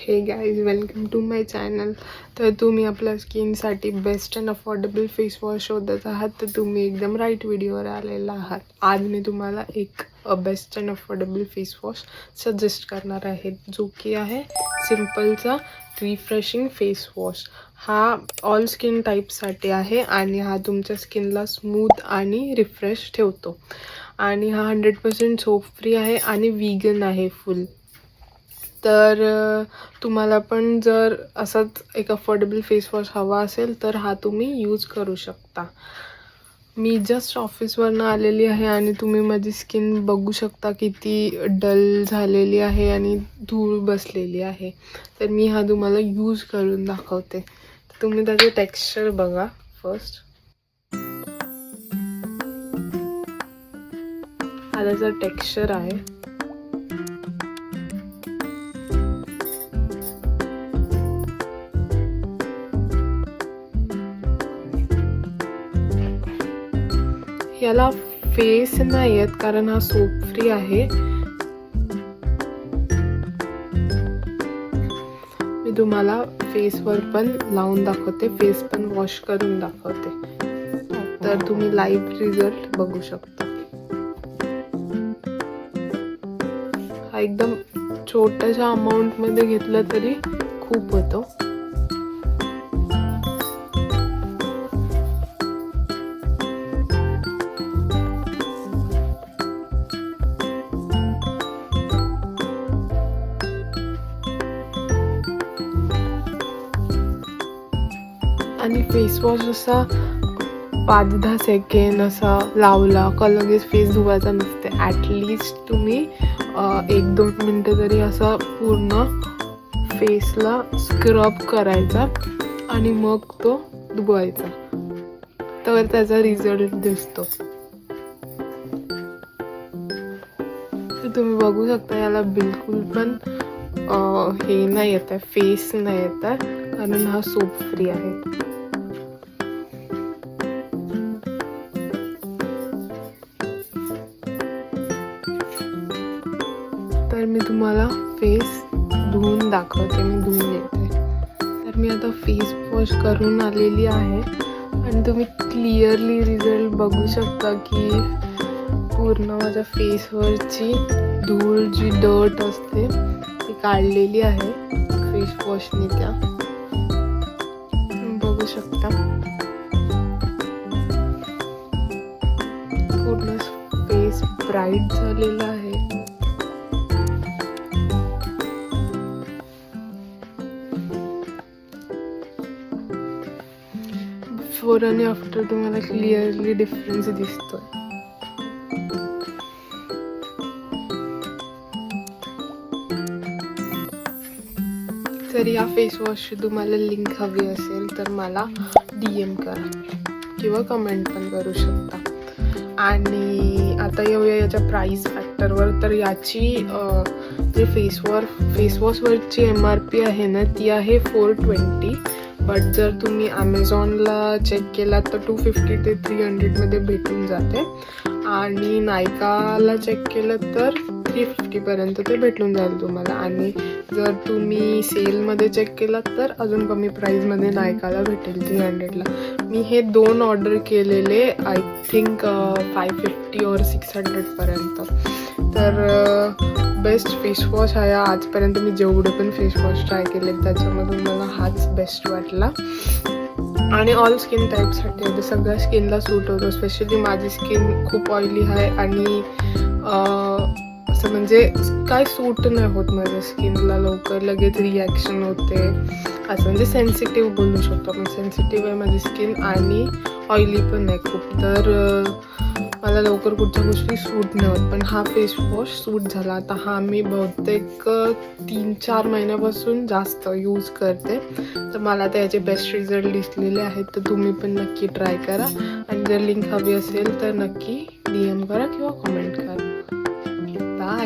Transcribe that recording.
हे guys, welcome to my channel. तर तुम्ही आपल्या स्किनसाठी best and affordable face wash शोधत आहात तर तुम्ही एकदम राईट व्हिडिओवर आलेला आहात. आज मी तुम्हाला एक best and affordable face wash suggest करणार आहे, जो की आहे सिम्पलचा रिफ्रेशिंग फेस वॉश. हा ऑल स्किन टाईपसाठी आहे आणि हा तुमच्या स्किनला स्मूथ आणि रिफ्रेश ठेवतो. आणि हा 100% सोप फ्री आहे आणि व्हीगन आहे फुल. तर तुम्हाला पण जर असाच एक अफोर्डेबल फेस वॉश हवा असेल तर हा तुम्ही यूज करू शकता. मी जस्ट ऑफिसवरनं आलेली आहे आणि तुम्ही माझी स्किन बघू शकता किती डल झालेली आहे आणि धूळ बसलेली आहे. तर मी हा तुम्हाला यूज करून दाखवते. तुम्ही त्याचं टेक्स्चर बघा फर्स्ट. हा त्याचा टेक्स्चर आहे. याला फेस नाही येत कारण हा सोप फ्री आहे. मी तुम्हाला फेसवर पण लावून दाखवते, फेस पण वॉश करून दाखवते, तर तुम्ही लाईव्ह रिझल्ट बघू शकता. हा एकदम छोट्याशा अमाऊंट मध्ये घेतला तरी खूप होतो. आणि फेस वॉश असा 5-10 सेकंड असा लावला का लगेच फेस धुवायचा नसते. ॲटलिस्ट तुम्ही 1-2 मिनटं तरी असा पूर्ण फेसला स्क्रब करायचा आणि मग तो धुवायचा, तर त्याचा रिझल्ट दिसतो. तर तुम्ही बघू शकता याला बिलकुल पण हे नाही येत आहे, फेस नाही येत आहे, कारण हा सोप फ्री आहे. तर मी तुम्हाला फेस धुवून दाखवते, मी धुवून येते. तर मी आता फेस वॉश करून आलेली आहे आणि तुम्ही क्लिअरली रिझल्ट बघू शकता की पूर्ण माझ्या फेसवरची धूळ जी डर्ट असते ती काढलेली आहे फेस वॉशने. त्या बघू शकता पूर्ण फेस ब्राईट झालेला आहे. बिफोर आणि आफ्टर तुम्हाला क्लिअरली डिफरन्स दिसतोय. तर या फेस वॉशची तुम्हाला लिंक हवी असेल तर मला DM करा किंवा कमेंट पण करू शकता. आणि आता येऊया याच्या प्राईस फॅक्टरवर. तर याची जे फेस वॉशवरची MRP आहे ना ती आहे 420, बट जर तुम्ही ॲमेझॉनला चेक केलात तर 250 ते 300 मध्ये भेटून जाते. आणि नायकाला चेक केलं तर 350 पर्यंत ते भेटून जाईल तुम्हाला. आणि जर तुम्ही सेलमध्ये चेक केलात तर अजून कमी प्राईजमध्ये नायकाला भेटेल 300ला. मी हे 2 ऑर्डर केलेले आय थिंक 550 और 600 पर्यंत. तर बेस्ट फेस वॉश आहे आजपर्यंत. मी जेवढे पण फेस वॉश ट्राय केले त्याच्यामधून मला हाच बेस्ट वाटला. आणि ऑल स्किन टाईपसाठी आहे, सगळ्या स्किनला सूट होतो. स्पेशली माझी स्किन खूप ऑइली आहे आणि असं म्हणजे काय सूट नाही होत माझ्या स्किनला, लवकर लगेच रिॲक्शन होते. असं म्हणजे सेन्सिटिव्ह बोलू शकतो आपण. सेन्सिटिव्ह आहे माझी स्किन आणि ऑइली पण आहे खूप. तर मला लवकर कुठच्या गोष्टी सूट नाही होत. पण हा फेस वॉश सूट झाला. आता हा मी बहुतेक 3-4 महिन्यापासून जास्त यूज करते. तर मला तर याचे बेस्ट रिझल्ट दिसलेले आहेत. तर तुम्ही पण नक्की ट्राय करा. आणि जर लिंक हवी असेल तर नक्की DM करा किंवा कमेंट करा. बाय.